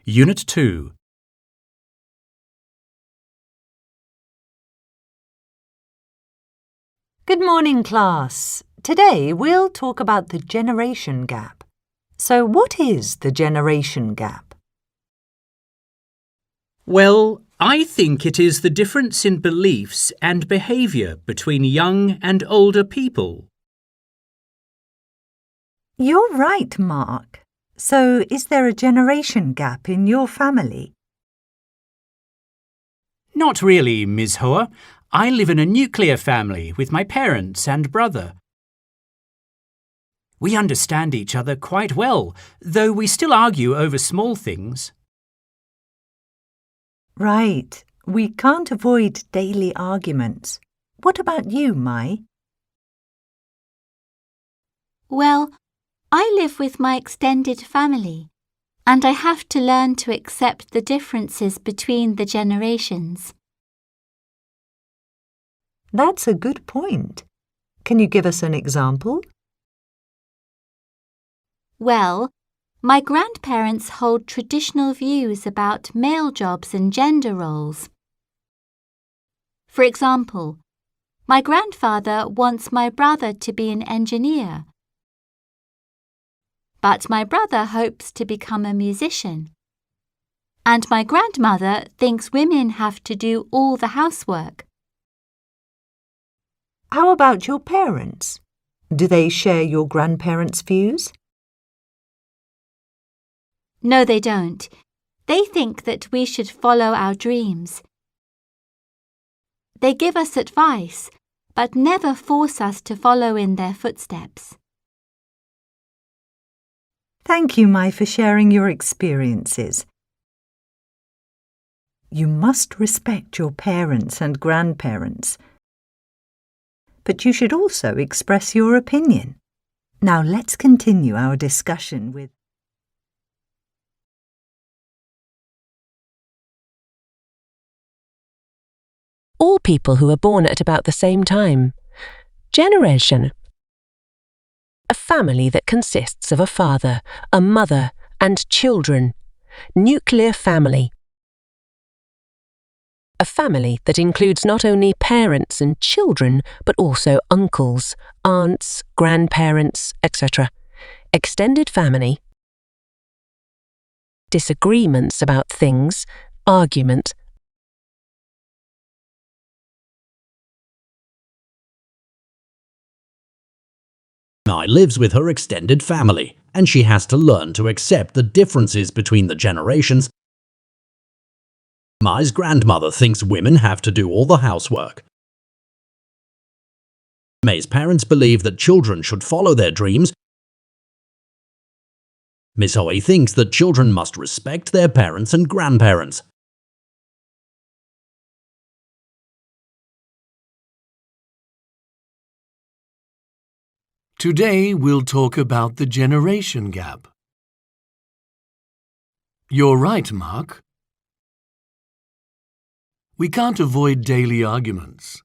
Unit 2. Good morning, class. Today we'll talk about the generation gap. So what is the generation gap? Well, I think it is the difference in beliefs and behaviour between young and older people. You're right, Mark. So is there a generation gap in your family? Not really, Ms. Hoa. I live in a nuclear family with my parents and brother. We understand each other quite well, though we still argue over small things. Right. We can't avoid daily arguments. What about you, Mai? Well, I live with my extended family, and I have to learn to accept the differences between the generations. That's a good point. Can you give us an example? Well, my grandparents hold traditional views about male jobs and gender roles. For example, my grandfather wants my brother to be an engineer, but my brother hopes to become a musician. And my grandmother thinks women have to do all the housework. How about your parents? Do they share your grandparents' views? No, they don't. They think that we should follow our dreams. They give us advice, but never force us to follow in their footsteps. Thank you, Mai, for sharing your experiences. You must respect your parents and grandparents. But you should also express your opinion. Now let's continue our discussion with all people who are born at about the same time. Generation. A family that consists of a father, a mother, and children. Nuclear family. A family that includes not only parents and children, but also uncles, aunts, grandparents, etc. Extended family. Disagreements about things, argument. Mai lives with her extended family, and she has to learn to accept the differences between the generations. Mai's grandmother thinks women have to do all the housework. Mai's parents believe that children should follow their dreams. Miss Hoa thinks that children must respect their parents and grandparents. Today we'll talk about the generation gap. You're right, Mark. We can't avoid daily arguments.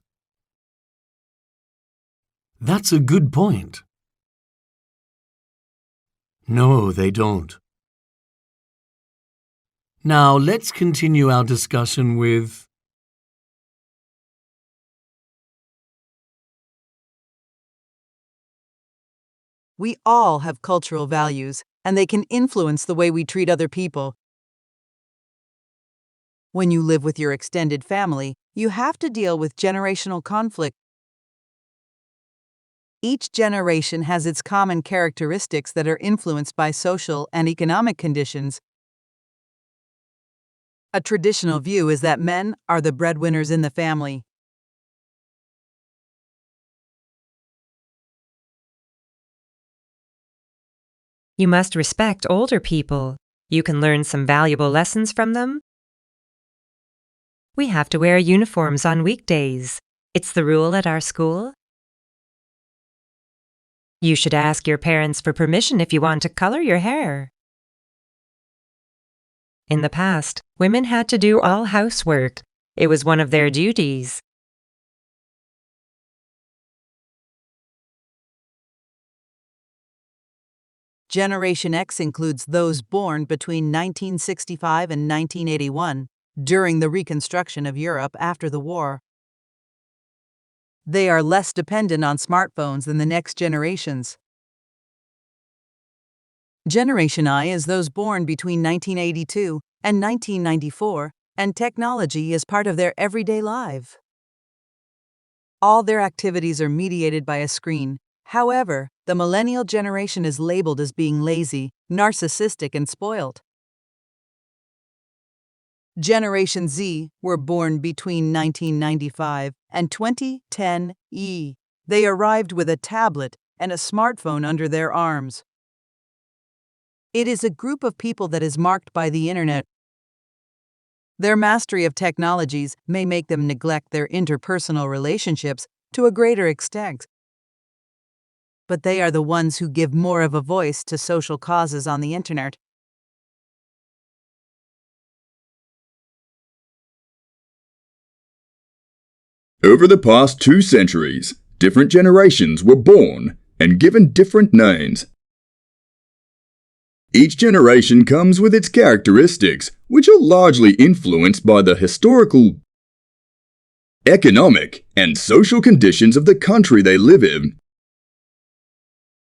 That's a good point. No, they don't. Now let's continue our discussion with We all have cultural values, and they can influence the way we treat other people. When you live with your extended family, you have to deal with generational conflict. Each generation has its common characteristics that are influenced by social and economic conditions. A traditional view is that men are the breadwinners in the family. You must respect older people. You can learn some valuable lessons from them. We have to wear uniforms on weekdays. It's the rule at our school. You should ask your parents for permission if you want to color your hair. In the past, women had to do all housework. It was one of their duties. Generation X includes those born between 1965 and 1981, during the reconstruction of Europe after the war. They are less dependent on smartphones than the next generations. Generation I is those born between 1982 and 1994, and technology is part of their everyday life. All their activities are mediated by a screen. However, the millennial generation is labeled as being lazy, narcissistic, and spoiled. Generation Z were born between 1995 and 2010. They arrived with a tablet and a smartphone under their arms. It is a group of people that is marked by the internet. Their mastery of technologies may make them neglect their interpersonal relationships to a greater extent. But they are the ones who give more of a voice to social causes on the internet. Over the past 2 centuries, different generations were born and given different names. Each generation comes with its characteristics, which are largely influenced by the historical, economic, and social conditions of the country they live in.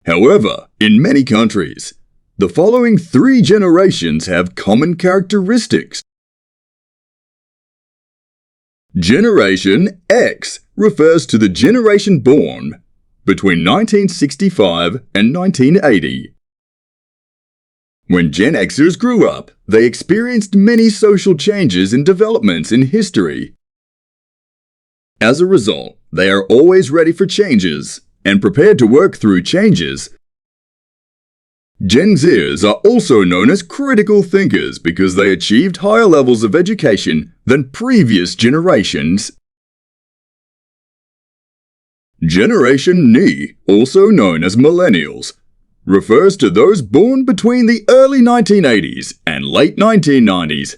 However, in many countries, the following 3 generations have common characteristics. Generation X refers to the generation born between 1965 and 1980. When Gen Xers grew up, they experienced many social changes and developments in history. As a result, they are always ready for changes and prepared to work through changes. Gen Zers are also known as critical thinkers because they achieved higher levels of education than previous generations. Generation Ni, also known as millennials, refers to those born between the early 1980s and late 1990s.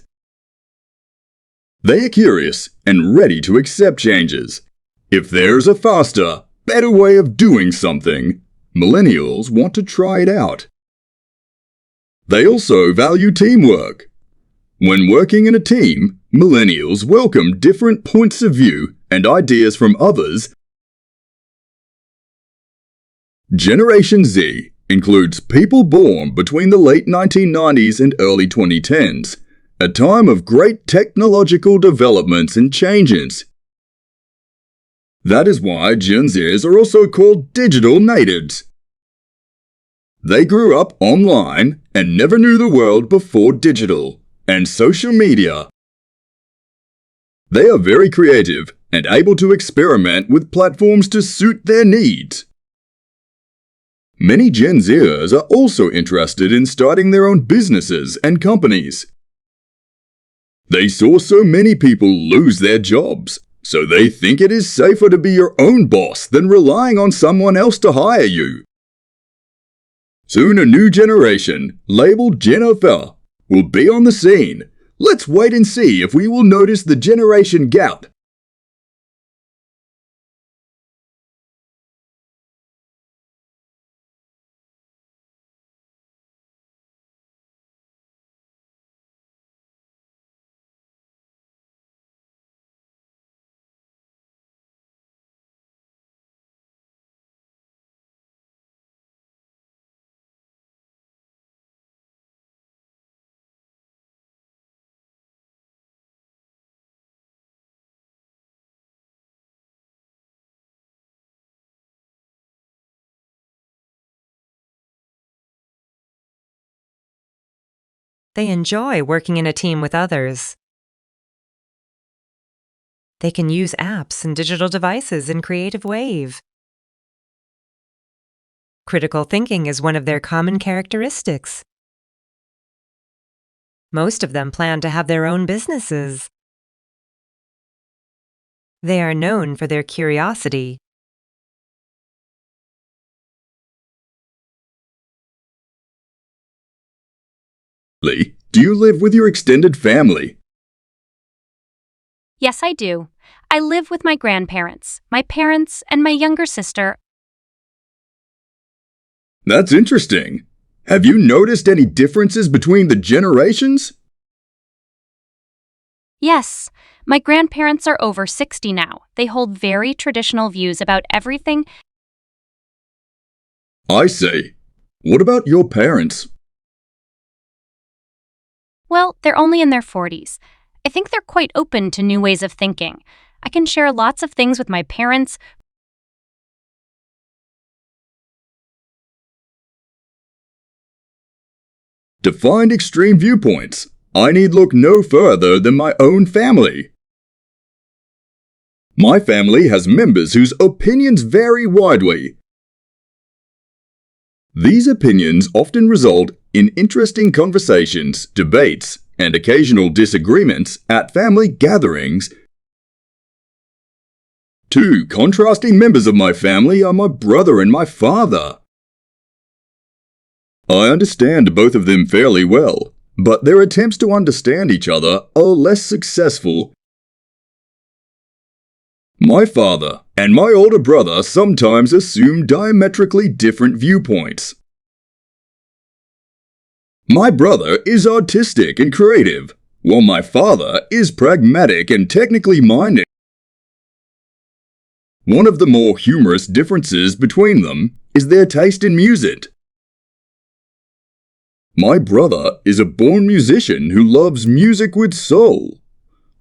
They are curious and ready to accept changes. If there's a faster, better way of doing something, millennials want to try it out. They also value teamwork. When working in a team, millennials welcome different points of view and ideas from others. Generation Z includes people born between the late 1990s and early 2010s, a time of great technological developments and changes. That is why Gen Zers are also called digital natives. They grew up online and never knew the world before digital and social media. They are very creative and able to experiment with platforms to suit their needs. Many Gen Zers are also interested in starting their own businesses and companies. They saw so many people lose their jobs, so they think it is safer to be your own boss than relying on someone else to hire you. Soon a new generation, labeled Gen Alpha, will be on the scene. Let's wait and see if we will notice the generation gap. They enjoy working in a team with others. They can use apps and digital devices in creative ways. Critical thinking is one of their common characteristics. Most of them plan to have their own businesses. They are known for their curiosity. Lee, do you live with your extended family? Yes, I do. I live with my grandparents, my parents, and my younger sister. That's interesting. Have you noticed any differences between the generations? Yes, my grandparents are over 60 now. They hold very traditional views about everything. I see. What about your parents? Well, they're only in their 40s. I think they're quite open to new ways of thinking. I can share lots of things with my parents. To find extreme viewpoints, I need look no further than my own family. My family has members whose opinions vary widely. These opinions often result in interesting conversations, debates, and occasional disagreements at family gatherings. Two contrasting members of my family are my brother and my father. I understand both of them fairly well, but their attempts to understand each other are less successful. My father and my older brother sometimes assume diametrically different viewpoints. My brother is artistic and creative, while my father is pragmatic and technically minded. One of the more humorous differences between them is their taste in music. My brother is a born musician who loves music with soul.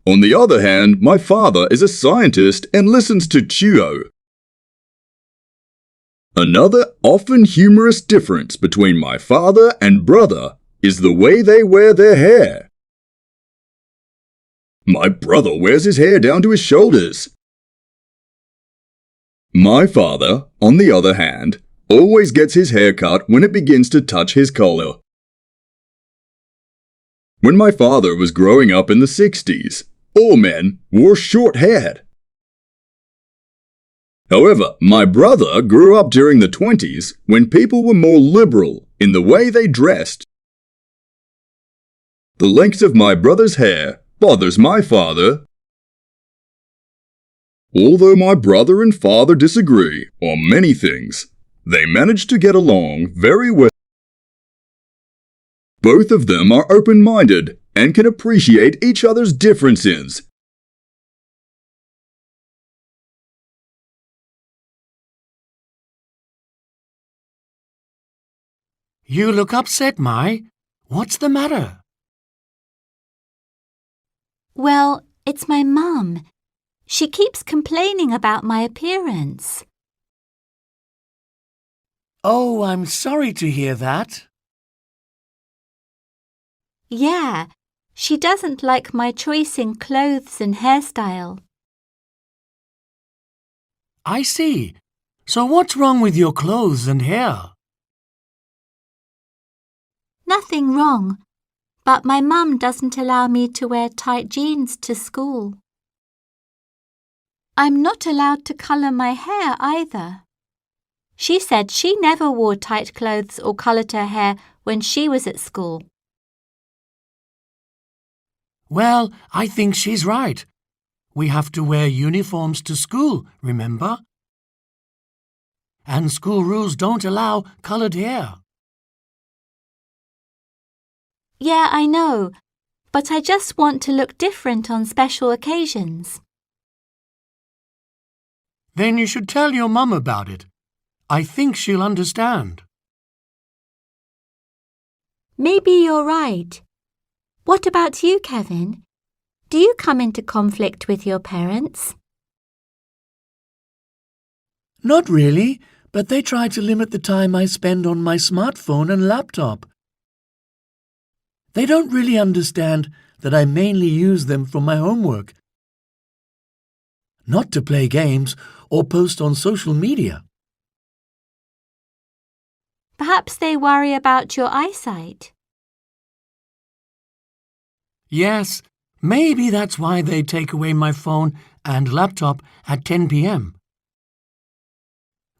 On the other hand, my father is a scientist and listens to Chuo. Another often humorous difference between my father and brother is the way they wear their hair. My brother wears his hair down to his shoulders. My father, on the other hand, always gets his hair cut when it begins to touch his collar. When my father was growing up in the 60s, all men wore short hair. However, my brother grew up during the 20s when people were more liberal in the way they dressed. The length of my brother's hair bothers my father. Although my brother and father disagree on many things, they manage to get along very well. Both of them are open-minded and can appreciate each other's differences. You look upset, Mai. What's the matter? Well, it's my mum. She keeps complaining about my appearance. Oh, I'm sorry to hear that. Yeah, she doesn't like my choice in clothes and hairstyle. I see. So what's wrong with your clothes and hair? Nothing wrong, but my mum doesn't allow me to wear tight jeans to school. I'm not allowed to colour my hair either. She said she never wore tight clothes or coloured her hair when she was at school. Well, I think she's right. We have to wear uniforms to school, remember? And school rules don't allow coloured hair. Yeah, I know, but I just want to look different on special occasions. Then you should tell your mum about it. I think she'll understand. Maybe you're right. What about you, Kevin? Do you come into conflict with your parents? Not really, but they try to limit the time I spend on my smartphone and laptop. They don't really understand that I mainly use them for my homework, not to play games or post on social media. Perhaps they worry about your eyesight. Yes, maybe that's why they take away my phone and laptop at 10 p.m.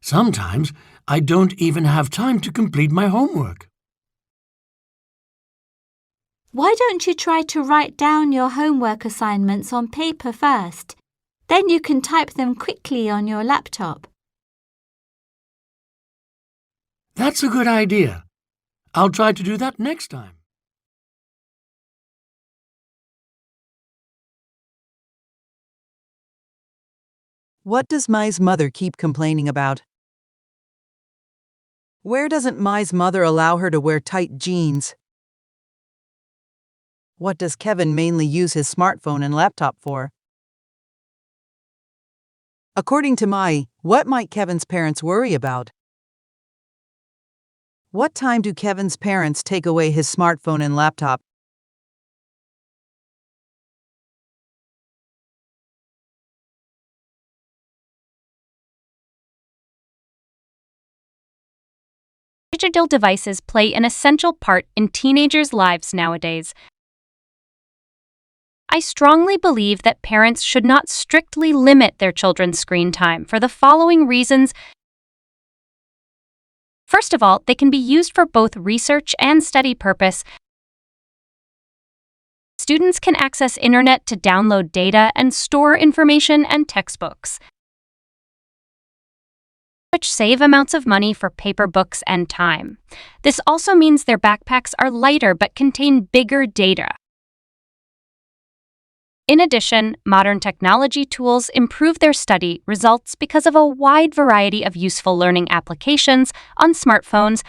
Sometimes I don't even have time to complete my homework. Why don't you try to write down your homework assignments on paper first? Then you can type them quickly on your laptop. That's a good idea. I'll try to do that next time. What does Mai's mother keep complaining about? Where doesn't Mai's mother allow her to wear tight jeans? What does Kevin mainly use his smartphone and laptop for? According to Mai, what might Kevin's parents worry about? What time do Kevin's parents take away his smartphone and laptop? Digital devices play an essential part in teenagers' lives nowadays. I strongly believe that parents should not strictly limit their children's screen time for the following reasons. First of all, they can be used for both research and study purpose. Students can access internet to download data and store information and textbooks, which save amounts of money for paper books and time. This also means their backpacks are lighter but contain bigger data. In addition, modern technology tools improve their study results because of a wide variety of useful learning applications on smartphones,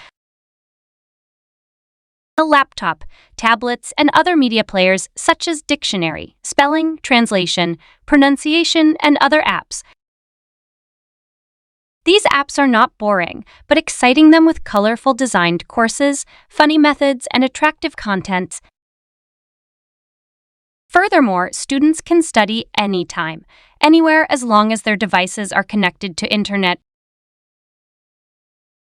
a laptop, tablets, and other media players such as dictionary, spelling, translation, pronunciation, and other apps. These apps are not boring, but exciting them with colorful designed courses, funny methods, and attractive content. Furthermore, students can study anytime, anywhere as long as their devices are connected to internet.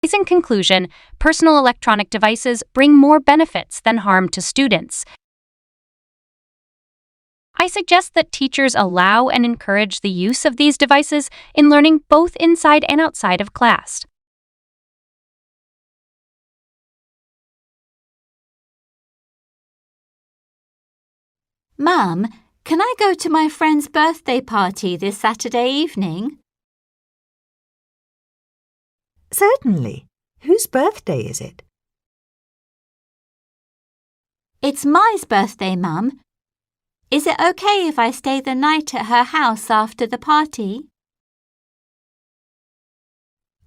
In conclusion, personal electronic devices bring more benefits than harm to students. I suggest that teachers allow and encourage the use of these devices in learning both inside and outside of class. Mum, can I go to my friend's birthday party this Saturday evening? Certainly. Whose birthday is it? It's Mai's birthday, Mum. Is it okay if I stay the night at her house after the party?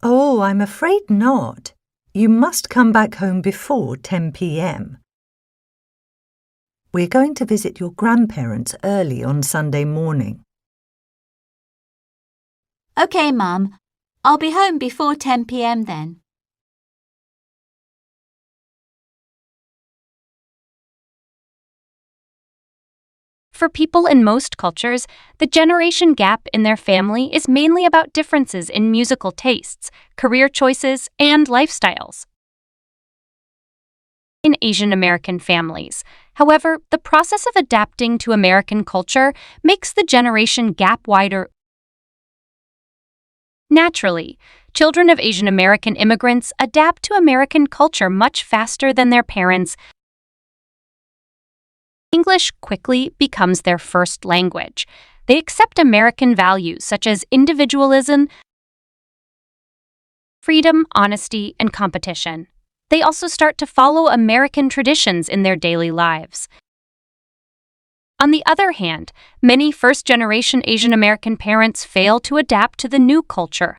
Oh, I'm afraid not. You must come back home before 10 p.m. We're going to visit your grandparents early on Sunday morning. OK, Mum. I'll be home before 10 p.m. then. For people in most cultures, the generation gap in their family is mainly about differences in musical tastes, career choices, and lifestyles. In Asian American families, however, the process of adapting to American culture makes the generation gap wider. Naturally, children of Asian American immigrants adapt to American culture much faster than their parents. English quickly becomes their first language. They accept American values such as individualism, freedom, honesty, and competition. They also start to follow American traditions in their daily lives. On the other hand, many first-generation Asian American parents fail to adapt to the new culture.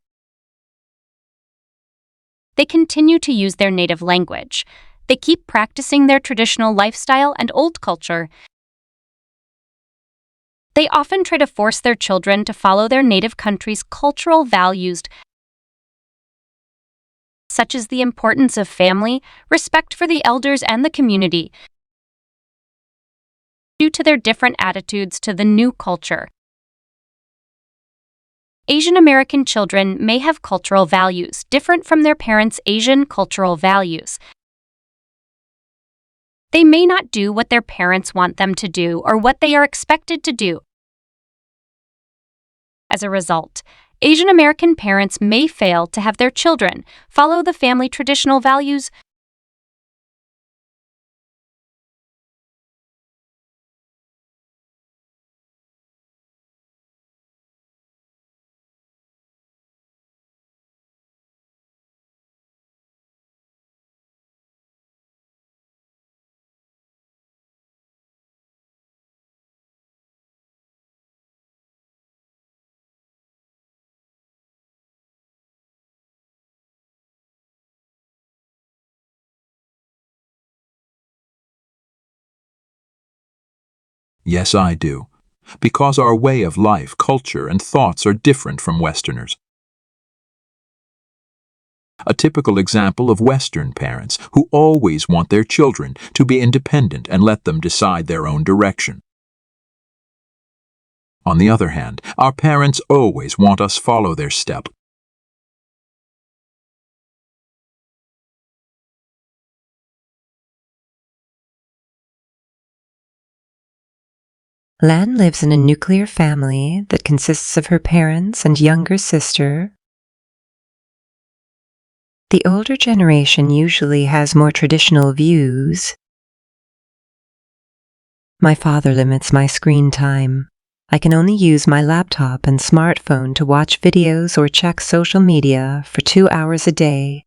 They continue to use their native language. They keep practicing their traditional lifestyle and old culture. They often try to force their children to follow their native country's cultural values, such as the importance of family, respect for the elders and the community, due to their different attitudes to the new culture. Asian American children may have cultural values different from their parents' Asian cultural values. They may not do what their parents want them to do or what they are expected to do. As a result, Asian American parents may fail to have their children follow the family traditional values Yes, I do. Because our way of life, culture, and thoughts are different from Westerners. A typical example of Western parents who always want their children to be independent and let them decide their own direction. On the other hand, our parents always want us follow their step. Lan lives in a nuclear family that consists of her parents and younger sister. The older generation usually has more traditional views. My father limits my screen time. I can only use my laptop and smartphone to watch videos or check social media for 2 hours a day.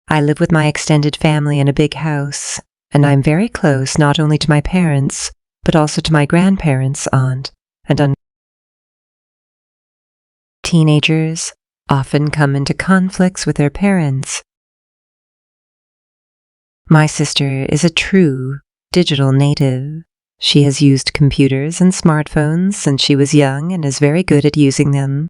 I live with my extended family in a big house, and I'm very close not only to my parents, but also to my grandparents, aunt, and uncle. Teenagers often come into conflicts with their parents. My sister is a true digital native. She has used computers and smartphones since she was young and is very good at using them.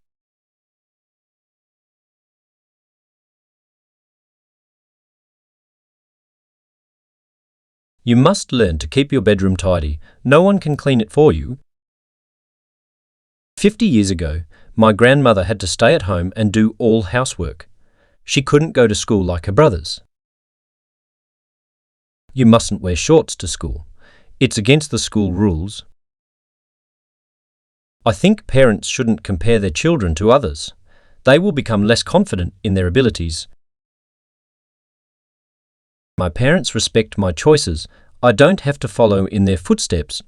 You must learn to keep your bedroom tidy. No one can clean it for you. 50 years ago, my grandmother had to stay at home and do all housework. She couldn't go to school like her brothers. You mustn't wear shorts to school. It's against the school rules. I think parents shouldn't compare their children to others. They will become less confident in their abilities. My parents respect my choices. I don't have to follow in their footsteps